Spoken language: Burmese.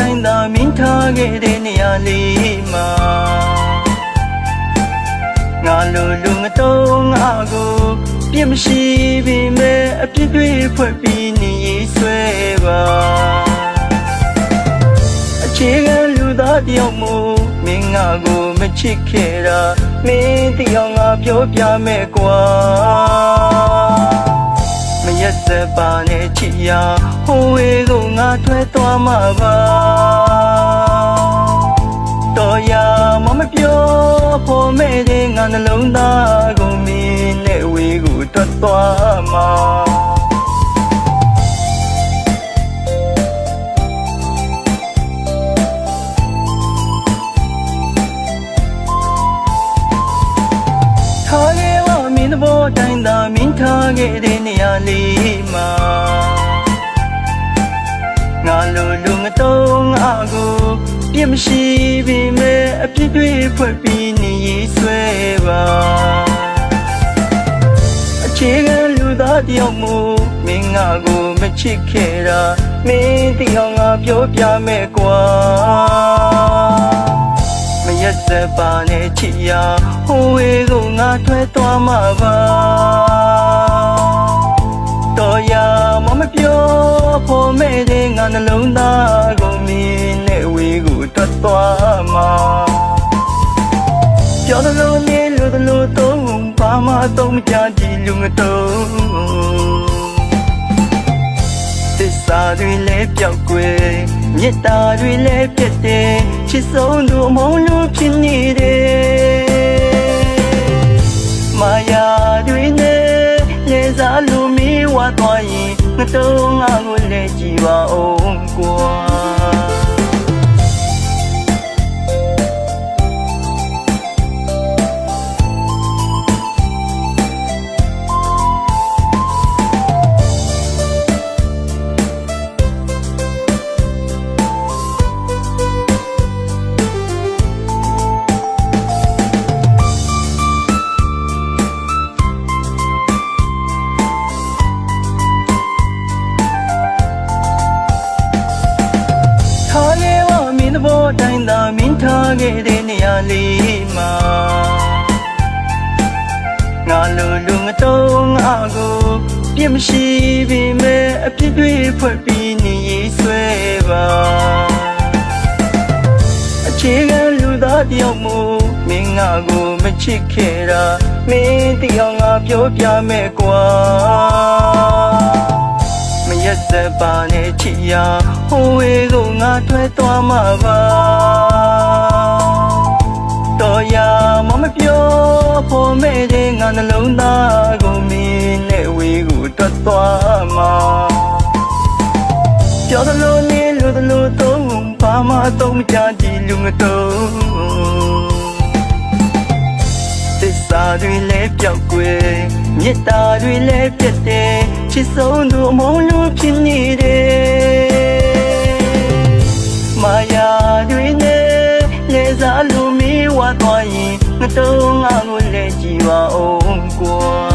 တိုင်းသာမြင်ထားခဲ့တဲ့နေရာလေးမှာငါလိုလူငတုံးငါကိုပြစ်မရှိပေမဲ့အပြစ်တွေဖွဲ့ပြီးနေဆွဲပါအခြေခံလူသားတယောက်မို့မင်းငါကိုမချစ်ခဲ့တာမင်းတယောက်ငါပြောပြမယ်ကွာမရက်စက်ပါနဲ့ချစ်ရဟိုဝေးကိုငါထွက်သွားမှာပါတော်ရမမပြောဖို့မဲ့တဲ့ငါနှလုံးသားကိုမင်းနဲ့ဝေးကိုထွက်သွားမှာဘောတိုင်းသာမြင်ထားခဲ့တဲ့နေရာလေးမှာငါလိုလူငတုံးငါကိုပြစ်မရှိပေမဲ့အပြစ်တွေဖွဲ့ပြီးနေဆွဲပါအခြေခံလူသားတယောက်မို့မင်းငါကိုမချစ်ခဲ့တာမင်းတယောက်ငါပြောပြမယ်ကွာမရက်စက်ပါနဲ့ချစ်ရဟိုဝေးကိုငါထွက်သွားမှာပါတော်ရမမပြောဖို့မဲ့တဲ့ငါနှလုံးသားကိုမင်းနဲ့ဝေးကိုထွက်သွားမှာပြောသလိုနေလို့သလိုတော့ဘာမှတော့မကြကြည့်လူငတော့သစ္စာတွေလည်းပြောက်ကွယ်မေတ္တာတွေလည်းပြတ်တယ်ချစ်ဆုံးသူအမုန်းလို့ဖြစ်နေတယ်မာယာတွေနဲ့လေစားလူမီဝါသွားရင်ငါတော့ငါကိုလည်းကြည့်ပါအောင်ကွာဘောတိုင်းသာမြင်ထားခဲ့တဲ့နေရာလေးမှာငါလိုလူငတုံးငါကိုပြစ်မရှိပေမဲ့အပြစ်တွေဖွဲ့ပြီးနေဆွဲပါအခြေခံလူသားတယောက်မို့မင်းငါကိုမချစ်ခဲ့တာမင်းတယောက်ငါပြောပြမယ်ကွာမရက်စက်ပါနဲ့ချစ်ရဟိုဝေးကိုငါထွက်သွားမှာပါတော်ရမမပြောဖို့မဲ့တဲ့ငါနှလုံးသားကိုမင်းနဲ့ဝေးကိုထွက်သွားမှာပြောသလိုနေလို့သလိုတော့ဘာမှတော့မကြကြည့်လူငတော့သစ္စာတွေလည်းပြောက်ကွယ်မေတ္တာတွေလည်းပြတ်တယ်ချစ်ဆုံးသူအမုန်းလို့ဖြစ်နေတယ်မာယာတွေနဲ့လေစားလူမီဝါသွားရင်ငါတော့ငါကိုလည်းကြည့်ပါအောင်ကွာ